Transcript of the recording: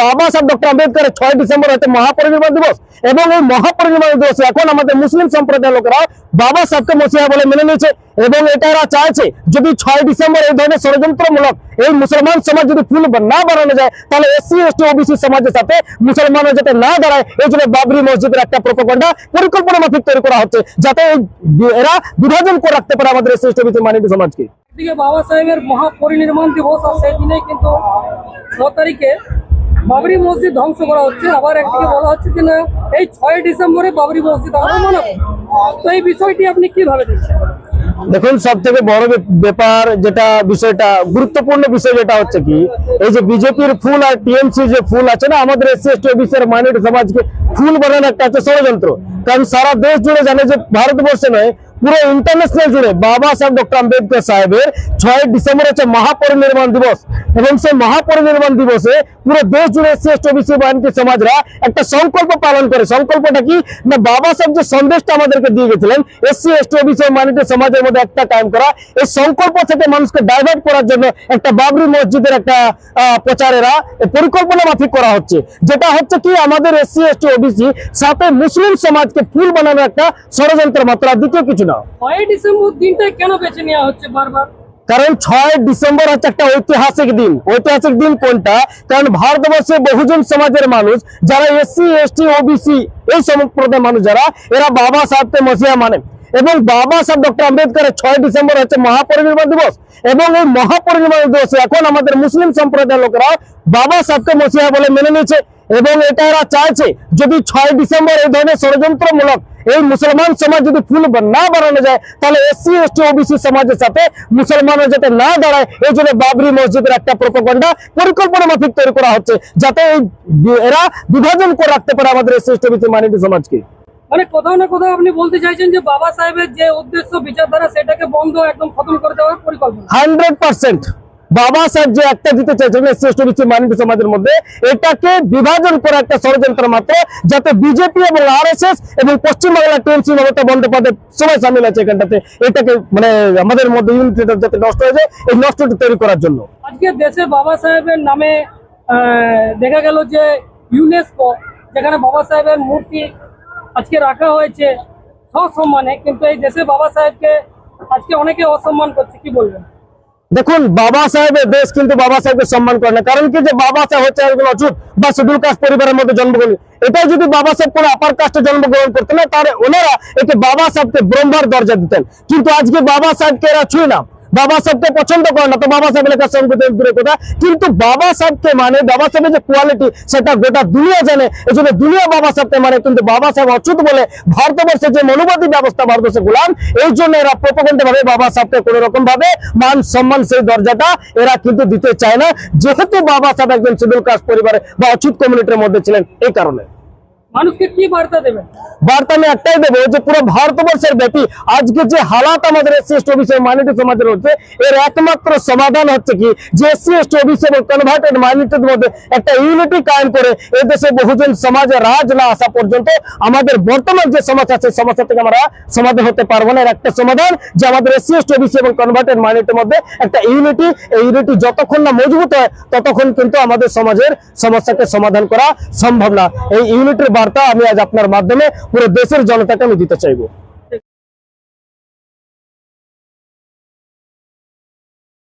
বাবা সাহেব ডক্টর আম্বেদকরের 6 ডিসেম্বর হচ্ছে মহাপরিনির্বাণ দিবস এবং এই মহাপরিনির্বাণ দিবসে এখন আমাদের মুসলিম সম্প্রদায়ের লোকেরা বাবা সাহেবকে মসিহা বলে মেনে নিয়েছে এবং এটা এরা চাইছে যদি 6 ডিসেম্বর এই ধরনের ষড়যন্ত্রমূলক এই মুসলমান সমাজ যদি ফুল না বাড়ানো যায় তাহলে এসসি এসটি ওবিসি সমাজের সাথে মুসলমানরা যাতে না দাঁড়ায় এই জন্য বাবরি মসজিদের একটা প্রোপাগান্ডা পরিকল্পনা মাফিক তৈরি করা হচ্ছে যাতে এরা বিভাজন করে রাখতে পারে আমাদের এসসি এসটি ওবিসি মাইনরিটি সমাজকে। এদিকে বাবা সাহেবের মহাপরিনির্বাণ দিবস আর সেই দিনে কিন্তু 6 তারিখে বাবরি মসজিদ ধ্বংস করা হচ্ছে। আবার একদিকে বলা হচ্ছে যে না এই 6 ডিসেম্বরে বাবরি মসজিদ আমরা মানাবো। তো এই বিষয়টি আপনি কিভাবে দেখছেন? দেখুন, সব থেকে বড় ব্যাপার যেটা বিষয়টা গুরুত্বপূর্ণ বিষয় যেটা হচ্ছে কি এই যে বিজেপির ফুল আর টিএমসি যে ফুল আছে না আমাদের এসসি এসটি ওবিসি আর মাইনরিটি সমাজকে ফুল বানানো একটা হচ্ছে ষড়যন্ত্র। কারণ সারা দেশ জুড়ে জানে যে ভারতবর্ষে নয় পুরো ইন্টারন্যাশনাল জুড়ে বাবা সাহেব ডক্টর আম্বেদকর সাহেবের 6 ডিসেম্বর হচ্ছে মহাপরিনির্বাণ দিবস এবং সেই মহাপরিনির্বাণ দিবসে পুরো দেশ জুড়ে এসসি এসটি ওবিসি মাইনরিটি সমাজরা একটা সংকল্প পালন করে। সংকল্পটা কি না বাবা সাহেব যে সন্দেশটা আমাদেরকে দিয়ে গেছিলেন এসসি এসটি ওবিসি মাইনরিটি সমাজের মধ্যে একটা কায়েম করা, এই সংকল্প থেকে মানুষকে ডাইভার্ট করার জন্য একটা বাবরি মসজিদের একটা প্রচারেরা পরিকল্পনা মাফিক করা হচ্ছে, যেটা হচ্ছে কি আমাদের এসসি এসটি ওবিসি সাথে মুসলিম সমাজকে ফুল বানানোর একটা ষড়যন্ত্র মাত্র, দ্বিতীয় কিছু না। 6 ডিসেম্বর দিনটা কেন বেছে নেওয়া হচ্ছে বারবার? কারণ 6 ডিসেম্বর হচ্ছে একটা ঐতিহাসিক দিন। ঐতিহাসিক দিন কোনটা? কারণ ভারতবর্ষে বহুজন সমাজের মানুষ যারা এসসি এসটি ওবিসি এই সম্প্রদায়ের মানুষ যারা এরা বাবা সাহেবকে মসিহা মানে এবং বাবা সাহেব ডক্টর আম্বেদকরের 6 ডিসেম্বর হচ্ছে মহাপরিনির্বাণ দিবস এবং এই মহাপরিনির্বাণ দিবসে এখন আমাদের মুসলিম সম্প্রদায়ের লোকেরা বাবা সাহেবকে মসিহা বলে মেনে নিয়েছে এবং এটা এরা চাইছে যদি 6 ডিসেম্বর এই ধরনের ষড়যন্ত্রমূলক এই মুসলমান সমাজ যদি ফুল না বাড়ানো যায় তাহলে এসসি এসটি ওবিসি সমাজের সাথে মুসলমানরা যাতে না দাঁড়ায় এই জন্য বাবরি মসজিদের একটা প্রোপাগান্ডা পরিকল্পনা মাফিক তৈরি করা হচ্ছে যাতে এরা বিভাজন করে রাখতে পারে আমাদের এসসি এসটি ওবিসি মাইনরিটি সমাজকে। মানে কোথাও না কোথাও আপনি বলতে চাইছেন যে বাবা সাহেবের যে উদ্দেশ্য বিচারধারা সেটাকে বন্ধ একদম খতম করে দেওয়ার পরিকল্পনা। 100% বাবা সাহেব যে একটা দিতে চাইছেন এসসি এসটি ওবিসি মাইনরিটি সমাজের মধ্যে এটাকে বিভাজন করে একটা ষড়যন্ত্র মাত্র, যাতে বিজেপি এবং আরএসএস এবং পশ্চিমবাংলা টিএমসি মমতা বন্দ্যোপাধ্যায় সবাই সামিল আছে এখানটাতে এটাকে মানে আমাদের মধ্যে ইউনিটিটা যাতে নষ্ট হয়ে যায় এই নষ্টটি তৈরি করার জন্য। আজকে দেশে বাবা সাহেবের নামে দেখা গেল যে ইউনেস্কো যেখানে বাবা সাহেবের মূর্তি আজকে রাখা হয়েছে সসম্মানে, কিন্তু এই দেশে বাবা সাহেবকে আজকে অনেকে অসম্মান করছে, কি বলবেন? দেখুন, বাবা সাহেবের দেশ কিন্তু বাবা সাহেবকে সম্মান করে না। কারণ কি যে বাবা সাহেব হচ্ছে একজন অছুত বা শিডিউল কাস্ট পরিবারের মধ্যে জন্মগ্রহণ, এটাই যদি বাবা সাহেব কোনো আপার কাস্টে জন্মগ্রহণ করতেন না তাহলে ওনারা একে বাবা সাহেবকে ব্রহ্মার দরজা দিতেন, কিন্তু আজকে বাবা সাহেবকে এরা ছুঁয়ে না, বাবা সাহেবকে পছন্দ করে না। তো বাবা সাহেব লেখার সঙ্গে দূরে কথা, কিন্তু বাবা সাহেবকে মানে বাবা সাহেবের যে কোয়ালিটি সেটা গোটা দুনিয়া জানে, এই জন্য দুনিয়া বাবা সাহেবকে মানে। কিন্তু বাবা সাহেব অচ্যুত বলে ভারতবর্ষের যে মনোবাদী ব্যবস্থা ভারতবর্ষে গোলাম, এই জন্য এরা প্রোপাগান্ডা ভাবে বাবা সাহেবকে কোন রকম ভাবে মান সম্মান সেই দরজাটা এরা কিন্তু দিতে চায় না, যেহেতু বাবা সাহেব একজন শিডিউল কাস্ট পরিবারে বা অচ্যুত কমিউনিটির মধ্যে ছিলেন। এই কারণে মানুষকে কি বার্তা দেবেন? বার্তা আমি একটাই দেবো যে পুরো ভারতবর্ষের ব্যাপী আজকে যে হালাত আমাদের এসসি এসটি ওবিসি মাইনরিটি সমাজের হচ্ছে এর একমাত্র সমাধান হচ্ছে কি যে এসসি এসটি ওবিসি এবং কনভার্টেড মাইনরিটির মধ্যে একটা ইউনিটি কায়েম করে এই দেশে বহুজন সমাজে রাজ না আসা পর্যন্ত আমাদের বর্তমান যে সমস্যা আছে সমস্যা থেকে আমরা সমাধান হতে পারবো না। এর একটা সমাধান যে আমাদের এসসি এসটি ওবিসি এবং কনভার্টেড মাইনরিটির মধ্যে একটা ইউনিটি, এই ইউনিটি যতক্ষণ না মজবুত হয় ততক্ষণ কিন্তু আমাদের সমাজের সমস্যাকে সমাধান করা সম্ভব না। এই ইউনিটির বার্তা আমি আজ আপনার মাধ্যমে পুরো দেশের জনতাকে আমি দিতে চাইবো।